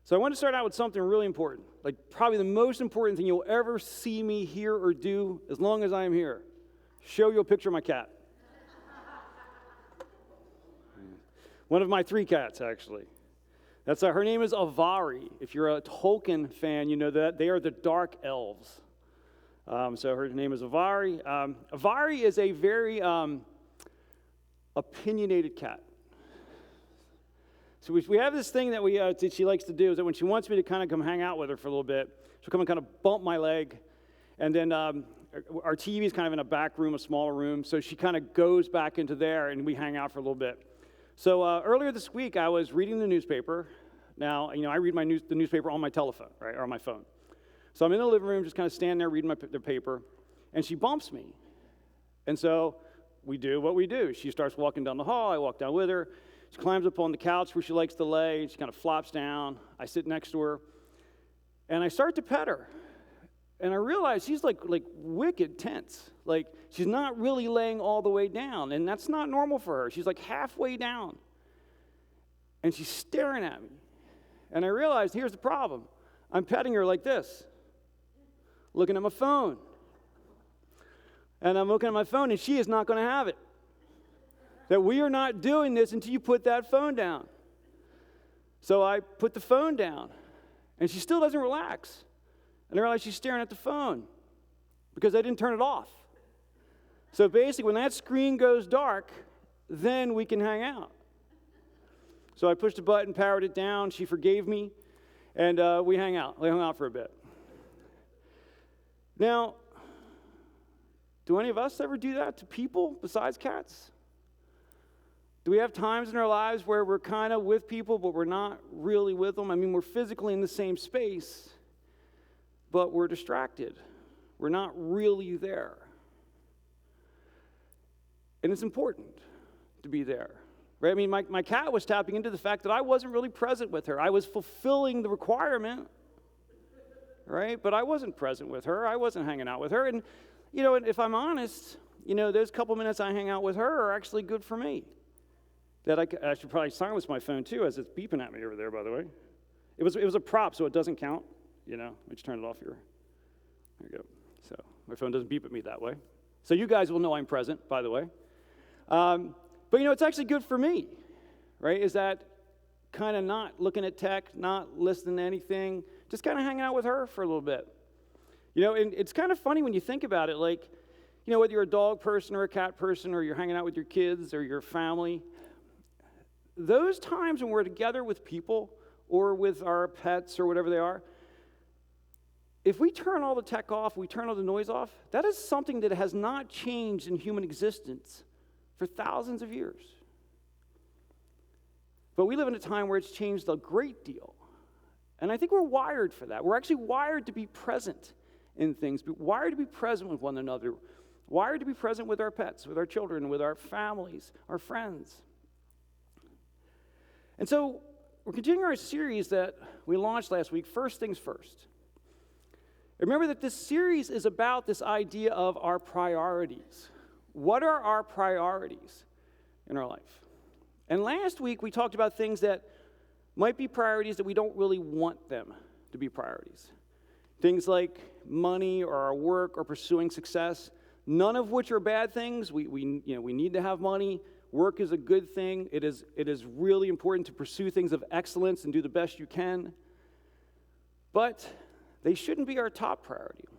So I want to start out with something really important, like probably the most important thing you'll ever see me hear or do as long as I am here. Show you a picture of my cat. One of my 3 cats, actually. Her name is Avari. If you're a Tolkien fan, you know that they are the dark elves. So her name is Avari. Avari is a very opinionated cat. So we have this thing that she likes to do, is that when she wants me to kind of come hang out with her for a little bit, she'll come and kind of bump my leg. And then our TV is kind of in a back room, a smaller room, so she kind of goes back into there and we hang out for a little bit. So earlier this week, I was reading the newspaper. Now, I read the newspaper on my telephone, right, or on my phone. So I'm in the living room, just kind of standing there reading the paper, and she bumps me. And so we do what we do. She starts walking down the hall. I walk down with her. She climbs up on the couch where she likes to lay, and she kind of flops down. I sit next to her, and I start to pet her. And I realize she's like wicked tense. Like, she's not really laying all the way down, and that's not normal for her. She's like halfway down. And she's staring at me. And I realized, here's the problem. I'm petting her like this, looking at my phone. And I'm looking at my phone, and she is not going to have it. That we are not doing this until you put that phone down. So I put the phone down, and she still doesn't relax. And I realize she's staring at the phone because I didn't turn it off. So basically, when that screen goes dark, then we can hang out. So I pushed a button, powered it down. She forgave me, and we hung out. We hung out for a bit. Now, do any of us ever do that to people besides cats? Do we have times in our lives where we're kind of with people, but we're not really with them? I mean, we're physically in the same space, but we're distracted. We're not really there. And it's important to be there. Right? I mean, my cat was tapping into the fact that I wasn't really present with her. I was fulfilling the requirement, right? But I wasn't present with her. I wasn't hanging out with her. And, and if I'm honest, those couple minutes I hang out with her are actually good for me. That I should probably silence my phone, too, as it's beeping at me over there, by the way. It was a prop, so it doesn't count. Let me just turn it off here. There you go. So my phone doesn't beep at me that way. So you guys will know I'm present, by the way. But, it's actually good for me, right? Is that kind of not looking at tech, not listening to anything, just kind of hanging out with her for a little bit. And it's kind of funny when you think about it, like, whether you're a dog person or a cat person or you're hanging out with your kids or your family, those times when we're together with people or with our pets or whatever they are, if we turn all the tech off, we turn all the noise off, that is something that has not changed in human existence for thousands of years. But we live in a time where it's changed a great deal. And I think we're wired for that. We're actually wired to be present in things, wired to be present with one another, wired to be present with our pets, with our children, with our families, our friends. And so we're continuing our series that we launched last week, First Things First. Remember that this series is about this idea of our priorities. What are our priorities in our life? And last week we talked about things that might be priorities that we don't really want them to be priorities. Things like money or our work or pursuing success, none of which are bad things. We need to have money. Work is a good thing. It is really important to pursue things of excellence and do the best you can. But they shouldn't be our top priority.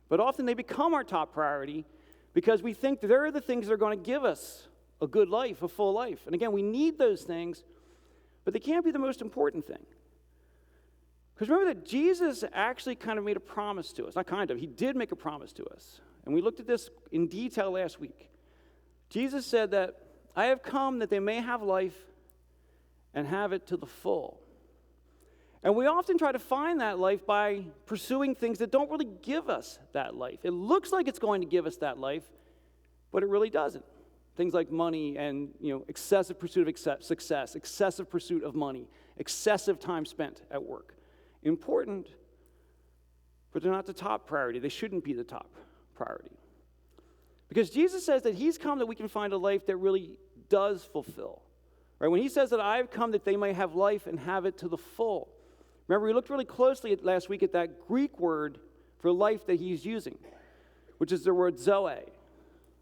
But often they become our top priority because we think they're the things that are going to give us a good life, a full life. And again, we need those things, but they can't be the most important thing. Because remember that Jesus actually kind of made a promise to us. Not kind of, he did make a promise to us. And we looked at this in detail last week. Jesus said that, I have come that they may have life and have it to the full. And we often try to find that life by pursuing things that don't really give us that life. It looks like it's going to give us that life, but it really doesn't. Things like money and, excessive pursuit of success, excessive pursuit of money, excessive time spent at work. Important, but they're not the top priority. They shouldn't be the top priority. Because Jesus says that he's come that we can find a life that really does fulfill. Right? When he says that I've come that they may have life and have it to the full. Remember, we looked really closely last week at that Greek word for life that he's using, which is the word Zoe.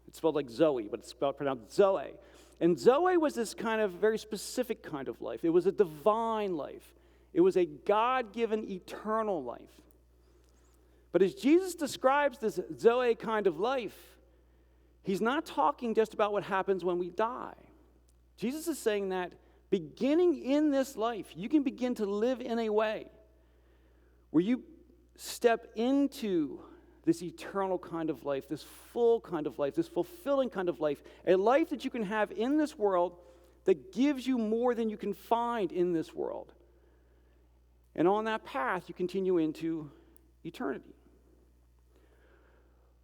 It's spelled like Zoe, but it's pronounced Zoe. And Zoe was this kind of very specific kind of life. It was a divine life. It was a God-given eternal life. But as Jesus describes this Zoe kind of life, he's not talking just about what happens when we die. Jesus is saying that beginning in this life, you can begin to live in a way where you step into this eternal kind of life, this full kind of life, this fulfilling kind of life, a life that you can have in this world that gives you more than you can find in this world. And on that path, you continue into eternity.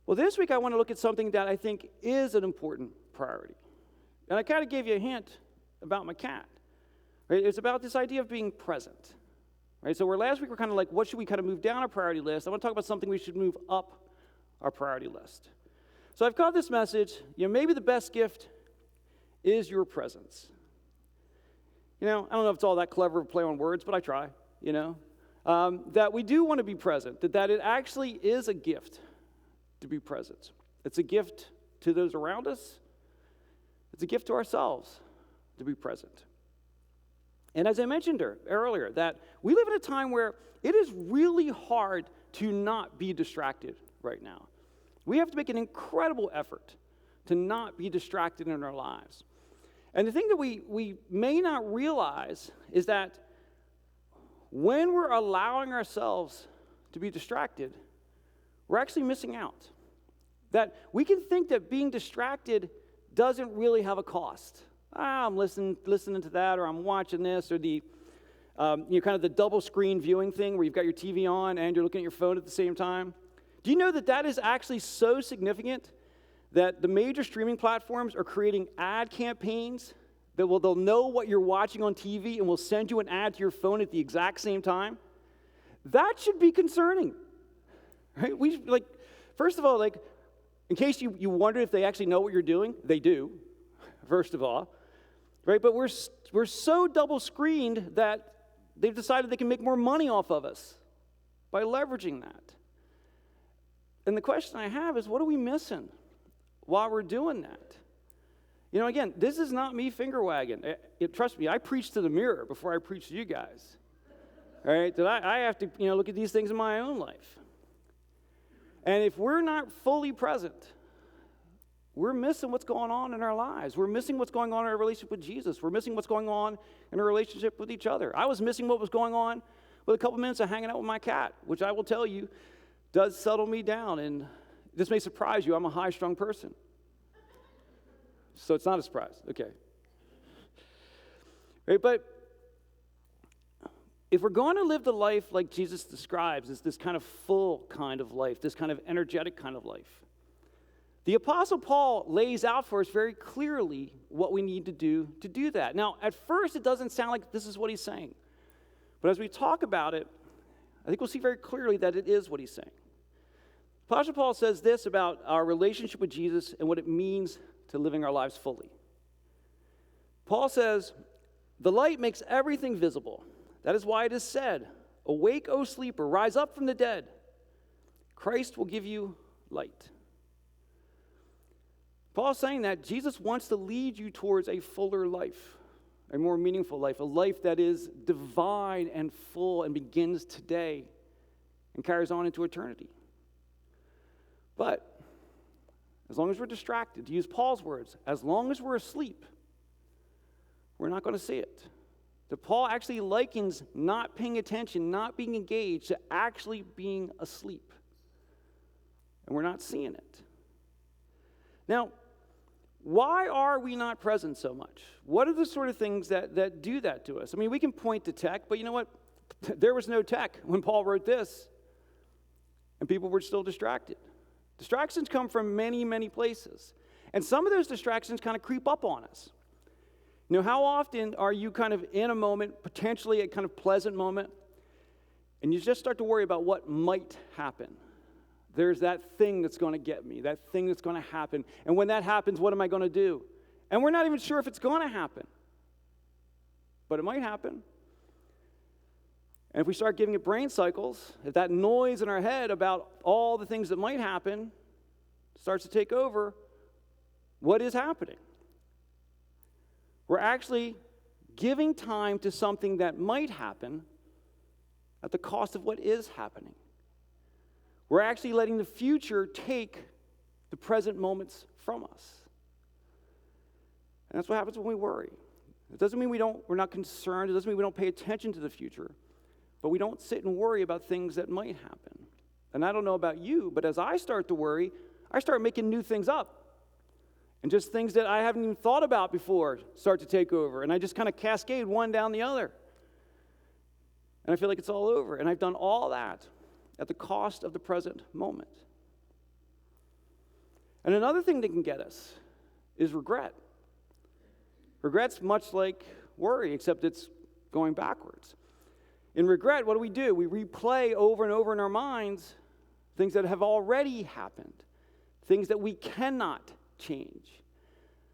Well, this week I want to look at something that I think is an important priority. And I kind of gave you a hint about my cat. Right? It's about this idea of being present. Right? So last week we're kind of like, what should we kind of move down our priority list? I want to talk about something we should move up our priority list. So I've called this message, maybe the best gift is your presence. I don't know if it's all that clever of a play on words, but I try, that we do want to be present, that it actually is a gift to be present. It's a gift to those around us. It's a gift to ourselves to be present. And as I mentioned earlier, that we live in a time where it is really hard to not be distracted right now. We have to make an incredible effort to not be distracted in our lives. And the thing that we may not realize is that when we're allowing ourselves to be distracted, we're actually missing out. That we can think that being distracted doesn't really have a cost. I'm listening to that, or I'm watching this, or the kind of the double screen viewing thing where you've got your TV on and you're looking at your phone at the same time. Do you know that is actually so significant that the major streaming platforms are creating ad campaigns that they'll know what you're watching on TV and will send you an ad to your phone at the exact same time? That should be concerning, right? First of all, in case you wonder if they actually know what you're doing, they do, first of all, right? But we're so double screened that they've decided they can make more money off of us by leveraging that. And the question I have is, what are we missing while we're doing that? Again, this is not me finger wagging. Trust me, I preach to the mirror before I preach to you guys. All right? That I have to, look at these things in my own life. And if we're not fully present, we're missing what's going on in our lives. We're missing what's going on in our relationship with Jesus. We're missing what's going on in our relationship with each other. I was missing what was going on with a couple minutes of hanging out with my cat, which I will tell you does settle me down. And this may surprise you. I'm a high-strung person. So it's not a surprise. Okay. Right, but if we're going to live the life like Jesus describes, as this kind of full kind of life, this kind of energetic kind of life, the Apostle Paul lays out for us very clearly what we need to do that. Now, at first, it doesn't sound like this is what he's saying. But as we talk about it, I think we'll see very clearly that it is what he's saying. Apostle Paul says this about our relationship with Jesus and what it means to living our lives fully. Paul says, "The light makes everything visible. That is why it is said, 'Awake, O sleeper, rise up from the dead. Christ will give you light.'" Paul's saying that Jesus wants to lead you towards a fuller life, a more meaningful life, a life that is divine and full and begins today and carries on into eternity. But as long as we're distracted, to use Paul's words, as long as we're asleep, we're not going to see it. That Paul actually likens not paying attention, not being engaged, to actually being asleep. And we're not seeing it. Now, why are we not present so much? What are the sort of things that do that to us? I mean, we can point to tech, but you know what? There was no tech when Paul wrote this, and people were still distracted. Distractions come from many, many places. And some of those distractions kind of creep up on us. How often are you kind of in a moment, potentially a kind of pleasant moment, and you just start to worry about what might happen? There's that thing that's going to get me, that thing that's going to happen. And when that happens, what am I going to do? And we're not even sure if it's going to happen. But it might happen. And if we start giving it brain cycles, if that noise in our head about all the things that might happen starts to take over, what is happening? We're actually giving time to something that might happen at the cost of what is happening. We're actually letting the future take the present moments from us. And that's what happens when we worry. It doesn't mean we're not concerned. It doesn't mean we don't pay attention to the future. But we don't sit and worry about things that might happen. And I don't know about you, but as I start to worry, I start making new things up. And just things that I haven't even thought about before start to take over. And I just kind of cascade one down the other. And I feel like it's all over. And I've done all that at the cost of the present moment. And another thing that can get us is regret. Regret's much like worry, except it's going backwards. In regret, what do? We replay over and over in our minds things that have already happened, things that we cannot change.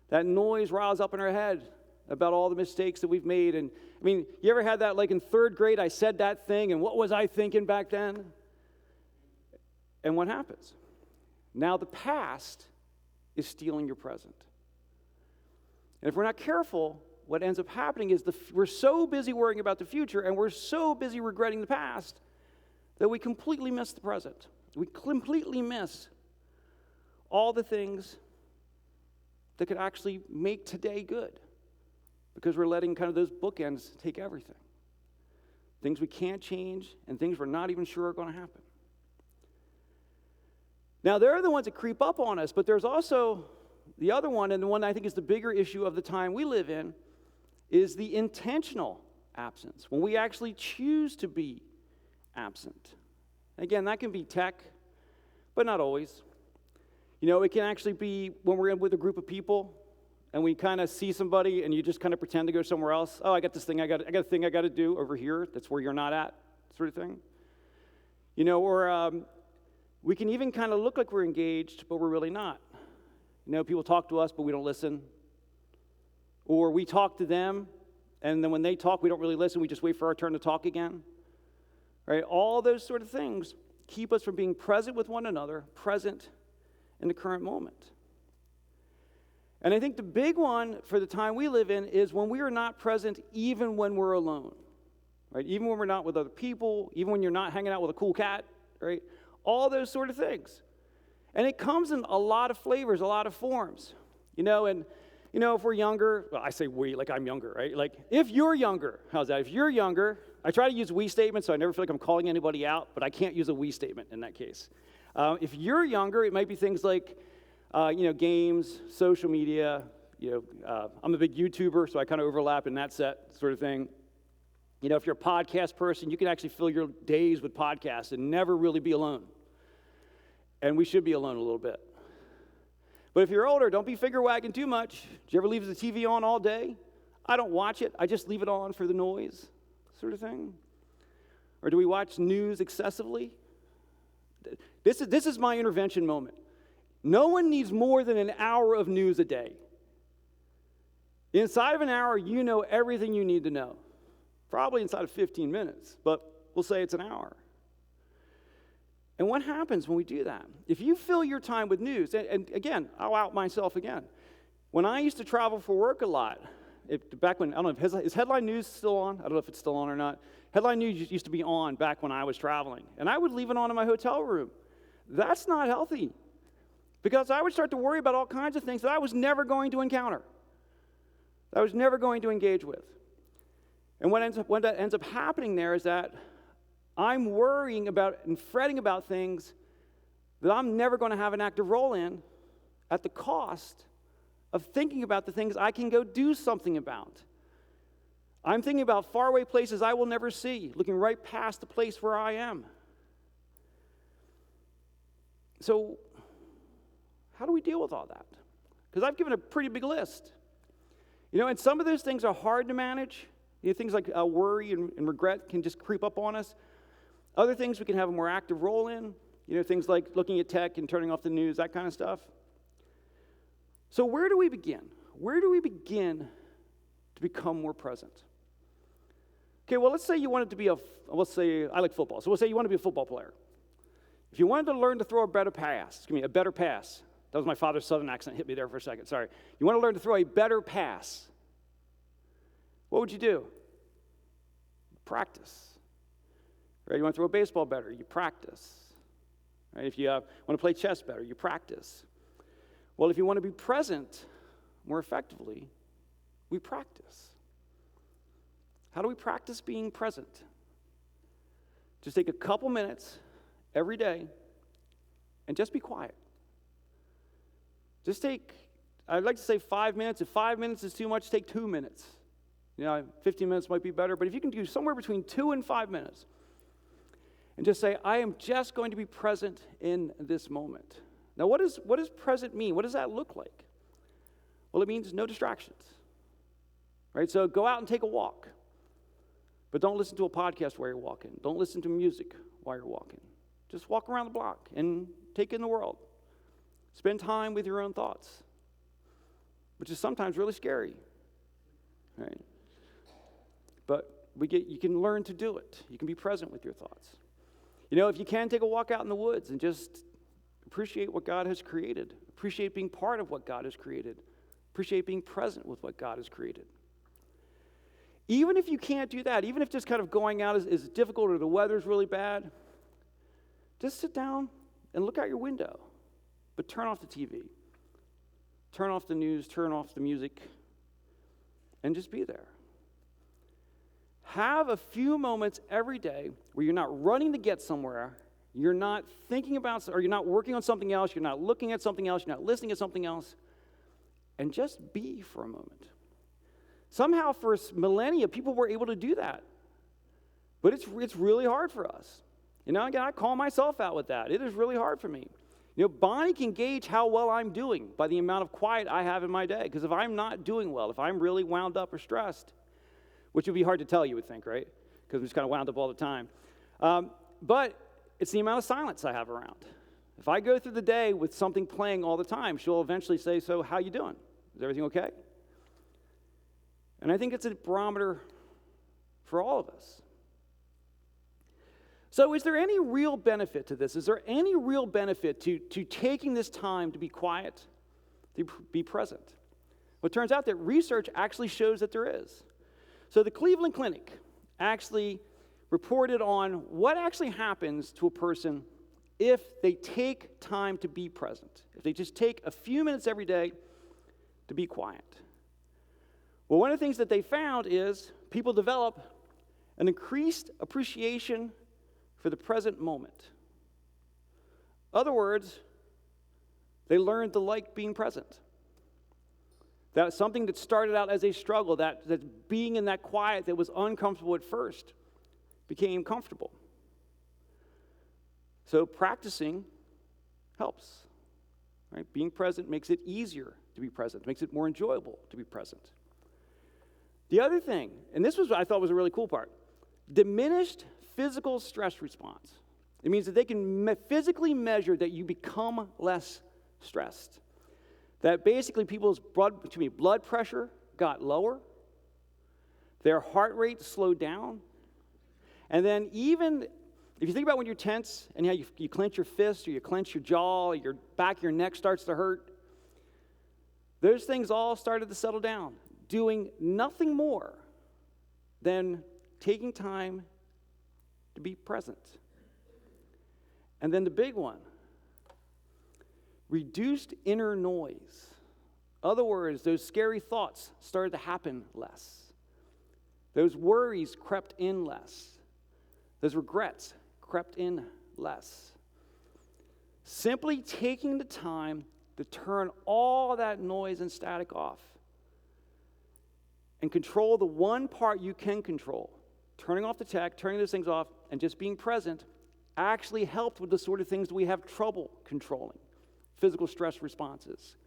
That noise riles up in our head about all the mistakes that we've made. And I mean, you ever had that, like in third grade, I said that thing, and what was I thinking back then? And what happens? Now the past is stealing your present. And if we're not careful, what ends up happening is we're so busy worrying about the future and we're so busy regretting the past that we completely miss the present. We completely miss all the things that could actually make today good because we're letting kind of those bookends take everything. Things we can't change and things we're not even sure are going to happen. Now, they're the ones that creep up on us, but there's also the other one, and the one I think is the bigger issue of the time we live in, is the intentional absence, when we actually choose to be absent. Again, that can be tech, but not always. You know, it can actually be when we're with a group of people and we kind of see somebody and you just kind of pretend to go somewhere else. Oh, I got this thing, I got a thing I got to do over here. That's where you're not at, sort of thing. You know, or we can even kind of look like we're engaged, but we're really not. You know, people talk to us, but we don't listen. Or we talk to them, and then when they talk, we don't really listen. We just wait for our turn to talk again. Right? All those sort of things keep us from being present with one another, present in the current moment. And I think the big one for the time we live in is when we are not present even when we're alone. Right? Even when we're not with other people, even when you're not hanging out with a cool cat, right? All those sort of things. And it comes in a lot of flavors, a lot of forms. You know, and you know, if we're younger, well, I say we, like I'm younger, right? Like, if you're younger, how's that? If you're younger, I try to use we statements, so I never feel like I'm calling anybody out, but I can't use a we statement in that case. If you're younger, it might be things like, games, social media. I'm a big YouTuber, so I kind of overlap in that sort of thing. You know, if you're a podcast person, you can actually fill your days with podcasts and never really be alone. And we should be alone a little bit. But if you're older, don't be finger wagging too much. Do you ever leave the TV on all day? I don't watch it. I just leave it on for the noise, sort of thing. Or do we watch news excessively? This is my intervention moment. No one needs more than an hour of news a day. Inside of an hour, you know everything you need to know. Probably inside of 15 minutes, but we'll say it's an hour. And what happens when we do that? If you fill your time with news, and again, I'll out myself again. When I used to travel for work a lot, back when, I don't know, is Headline News still on? I don't know if it's still on or not. Headline News used to be on back when I was traveling, and I would leave it on in my hotel room. That's not healthy, because I would start to worry about all kinds of things that I was never going to encounter, that I was never going to engage with. And what ends up happening there is that I'm worrying about and fretting about things that I'm never going to have an active role in at the cost of thinking about the things I can go do something about. I'm thinking about faraway places I will never see, looking right past the place where I am. So, how do we deal with all that? Because I've given a pretty big list. You know, and some of those things are hard to manage. You know, things like worry and regret can just creep up on us. Other things we can have a more active role in, you know, things like looking at tech and turning off the news, that kind of stuff. So where do we begin? Where do we begin to become more present? Okay, well, let's say you wanted to be let's say, I like football, so let's say you want to be a football player. If you wanted to learn to throw a better pass, that was my father's southern accent, hit me there for a second, sorry. You want to learn to throw a better pass, what would you do? Practice. Right? You want to throw a baseball better, you practice. Right? If you want to play chess better, you practice. Well, if you want to be present more effectively, we practice. How do we practice being present? Just take a couple minutes every day and just be quiet. I'd like to say 5 minutes. If 5 minutes is too much, take 2 minutes. 15 minutes might be better, but if you can do somewhere between 2 and 5 minutes, and just say, I am just going to be present in this moment. Now, what does present mean? What does that look like? Well, it means no distractions. Right? So go out and take a walk. But don't listen to a podcast while you're walking. Don't listen to music while you're walking. Just walk around the block and take in the world. Spend time with your own thoughts, which is sometimes really scary. Right? But you can learn to do it. You can be present with your thoughts. If you can, take a walk out in the woods and just appreciate what God has created. Appreciate being part of what God has created. Appreciate being present with what God has created. Even if you can't do that, even if just kind of going out is difficult or the weather's really bad, just sit down and look out your window. But turn off the TV. Turn off the news, turn off the music, and just be there. Have a few moments every day where you're not running to get somewhere, you're not thinking about, or you're not working on something else, you're not looking at something else, you're not listening to something else, and just be for a moment. Somehow for millennia, people were able to do that. But it's really hard for us. Again, I call myself out with that. It is really hard for me. Bonnie can gauge how well I'm doing by the amount of quiet I have in my day. Because if I'm not doing well, if I'm really wound up or stressed, which would be hard to tell, you would think, right? Because I'm just kind of wound up all the time. But it's the amount of silence I have around. If I go through the day with something playing all the time, she'll eventually say, so how you doing? Is everything okay? And I think it's a barometer for all of us. So is there any real benefit to this? Is there any real benefit to taking this time to be quiet, to be present? Well, it turns out that research actually shows that there is. So the Cleveland Clinic actually reported on what actually happens to a person if they take time to be present, if they just take a few minutes every day to be quiet. Well, one of the things that they found is people develop an increased appreciation for the present moment. In other words, they learn to like being present. That something that started out as a struggle, that being in that quiet that was uncomfortable at first, became comfortable. So practicing helps. Right? Being present makes it easier to be present, makes it more enjoyable to be present. The other thing, and this was what I thought was a really cool part, diminished physical stress response. It means that they can physically measure that you become less stressed. That basically people's blood pressure got lower, their heart rate slowed down, and then even if you think about when you're tense and how you clench your fist or you clench your jaw, your back of your neck starts to hurt, those things all started to settle down, doing nothing more than taking time to be present. And then the big one, reduced inner noise. In other words, those scary thoughts started to happen less. Those worries crept in less. Those regrets crept in less. Simply taking the time to turn all that noise and static off and control the one part you can control, turning off the tech, turning those things off, and just being present, actually helped with the sort of things that we have trouble controlling. Physical stress responses,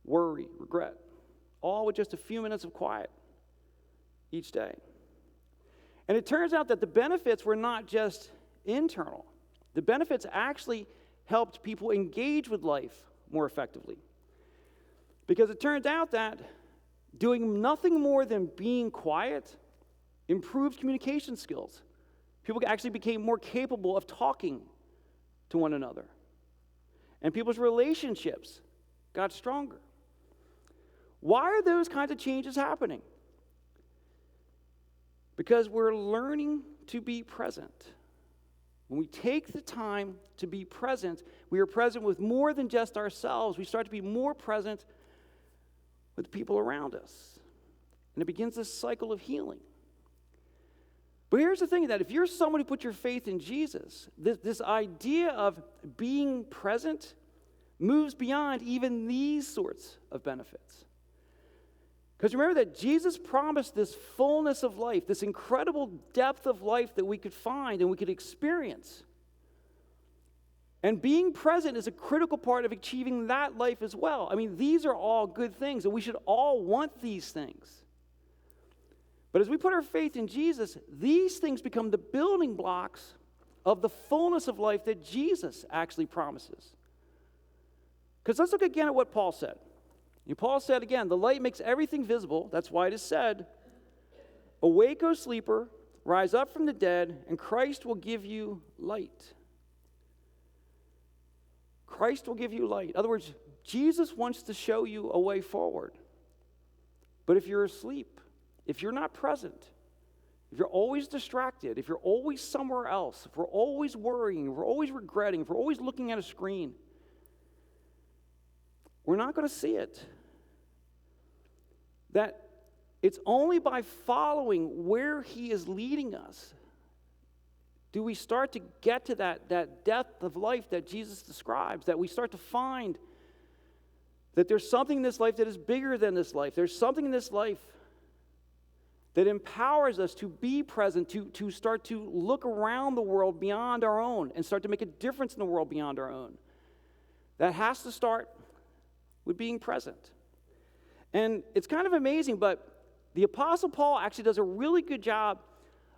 worry, regret, all with just a few minutes of quiet each day. And it turns out that the benefits were not just internal. The benefits actually helped people engage with life more effectively. Because it turns out that doing nothing more than being quiet improved communication skills. People actually became more capable of talking to one another. And people's relationships got stronger. Why are those kinds of changes happening? Because we're learning to be present. When we take the time to be present, we are present with more than just ourselves. We start to be more present with the people around us. And it begins this cycle of healing. But here's the thing, that if you're someone who put your faith in Jesus, this idea of being present moves beyond even these sorts of benefits. Because remember that Jesus promised this fullness of life, this incredible depth of life that we could find and we could experience. And being present is a critical part of achieving that life as well. I mean, these are all good things, and we should all want these things. But as we put our faith in Jesus, these things become the building blocks of the fullness of life that Jesus actually promises. Because let's look again at what Paul said. Paul said again, the light makes everything visible. That's why it is said, awake, O sleeper, rise up from the dead, and Christ will give you light. Christ will give you light. In other words, Jesus wants to show you a way forward. But if you're asleep, if you're not present, if you're always distracted, if you're always somewhere else, if we're always worrying, if we're always regretting, if we're always looking at a screen, we're not going to see it. That it's only by following where he is leading us do we start to get to that depth of life that Jesus describes, that we start to find that there's something in this life that is bigger than this life. There's something in this life that empowers us to be present, to start to look around the world beyond our own and start to make a difference in the world beyond our own. That has to start with being present. And it's kind of amazing, but the Apostle Paul actually does a really good job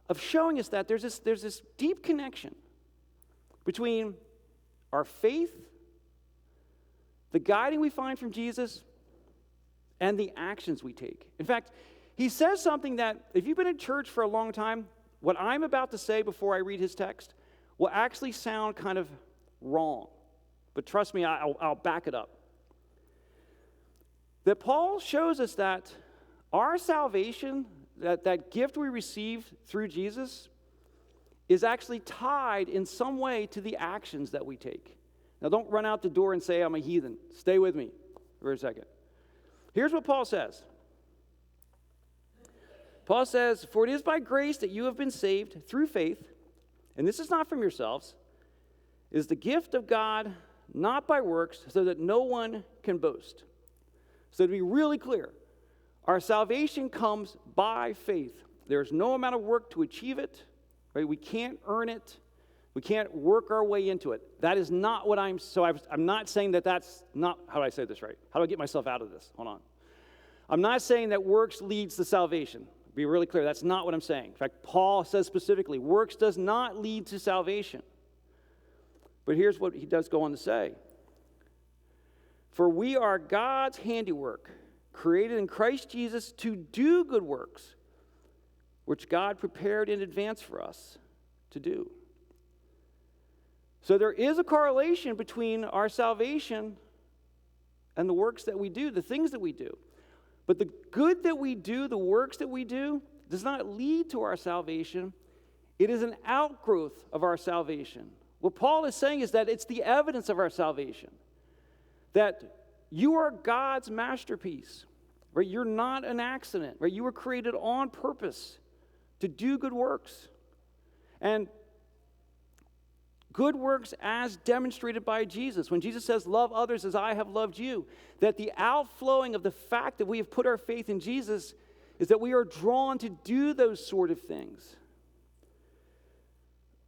of showing us that there's this deep connection between our faith, the guiding we find from Jesus, and the actions we take. In fact, he says something that, if you've been in church for a long time, what I'm about to say before I read his text will actually sound kind of wrong. But trust me, I'll back it up. That Paul shows us that our salvation, that gift we received through Jesus, is actually tied in some way to the actions that we take. Now, don't run out the door and say, I'm a heathen. Stay with me for a second. Here's what Paul says. Paul says, for it is by grace that you have been saved through faith, and this is not from yourselves, it is the gift of God, not by works, so that no one can boast. So to be really clear, our salvation comes by faith. There's no amount of work to achieve it, right? We can't earn it. We can't work our way into it. That is not what I'm not saying that's not, how do I say this right? How do I get myself out of this? Hold on. I'm not saying that works leads to salvation. Be really clear, that's not what I'm saying. In fact, Paul says specifically, works does not lead to salvation. But here's what he does go on to say. For we are God's handiwork, created in Christ Jesus to do good works, which God prepared in advance for us to do. So there is a correlation between our salvation and the works that we do, the things that we do. But the good that we do, the works that we do, does not lead to our salvation. It is an outgrowth of our salvation. What Paul is saying is that it's the evidence of our salvation. That you are God's masterpiece, right? You're not an accident, right? You were created on purpose to do good works. And good works as demonstrated by Jesus. When Jesus says, love others as I have loved you, that the outflowing of the fact that we have put our faith in Jesus is that we are drawn to do those sort of things.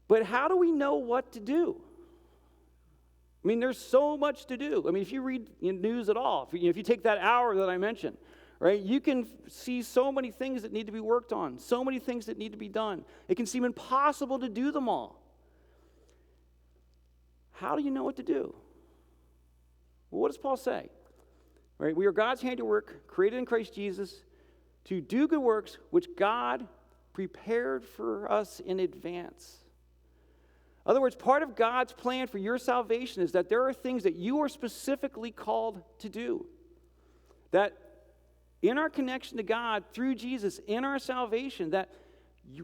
But how do we know what to do? I mean, there's so much to do. I mean, if you read news at all, if you take that hour that I mentioned, right, you can see so many things that need to be worked on, so many things that need to be done. It can seem impossible to do them all. How do you know what to do? Well, what does Paul say? Right, we are God's handiwork, created in Christ Jesus, to do good works, which God prepared for us in advance. In other words, part of God's plan for your salvation is that there are things that you are specifically called to do. That in our connection to God through Jesus, in our salvation, that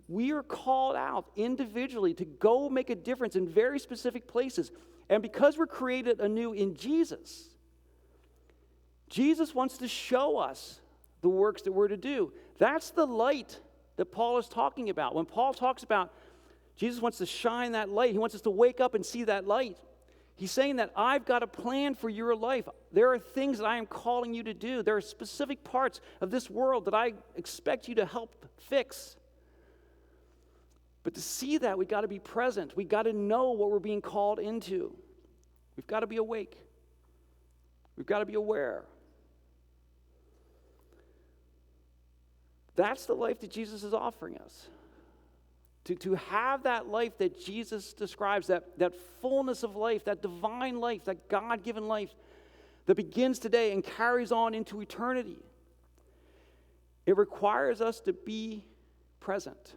we are called out individually to go make a difference in very specific places. And because we're created anew in Jesus, Jesus wants to show us the works that we're to do. That's the light that Paul is talking about. When Paul talks about Jesus wants to shine that light, he wants us to wake up and see that light. He's saying that I've got a plan for your life. There are things that I am calling you to do. There are specific parts of this world that I expect you to help fix. But to see that, we've got to be present. We've got to know what we're being called into. We've got to be awake. We've got to be aware. That's the life that Jesus is offering us. To have that life that Jesus describes, that fullness of life, that divine life, that God-given life that begins today and carries on into eternity. It requires us to be present.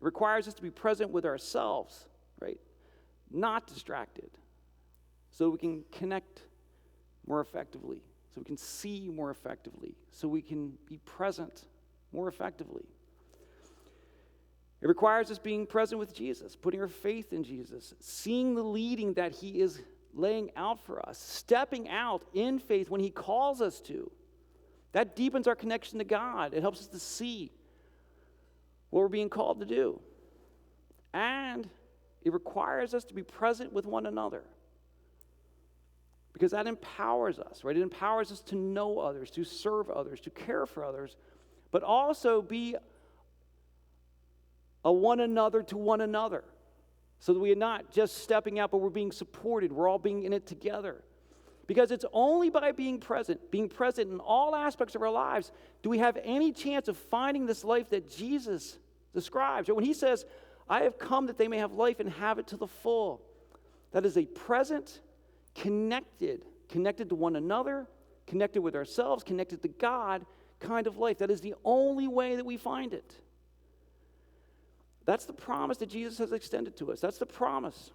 It requires us to be present with ourselves, right? Not distracted. So we can connect more effectively. So we can see more effectively. So we can be present more effectively. It requires us being present with Jesus, putting our faith in Jesus, seeing the leading that he is laying out for us, stepping out in faith when he calls us to. That deepens our connection to God. It helps us to see what we're being called to do. And it requires us to be present with one another. Because that empowers us, right? It empowers us to know others, to serve others, to care for others, but also be a one another to one another. So that we are not just stepping out, but we're being supported. We're all being in it together. Because it's only by being present in all aspects of our lives, do we have any chance of finding this life that Jesus describes. When he says, I have come that they may have life and have it to the full. That is a present, connected to one another, connected with ourselves, connected to God kind of life. That is the only way that we find it. That's the promise that Jesus has extended to us. That's the promise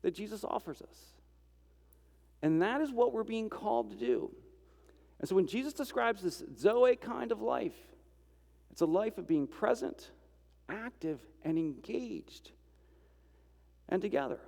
that Jesus offers us. And that is what we're being called to do. And so when Jesus describes this Zoe kind of life, it's a life of being present, active, and engaged, and together.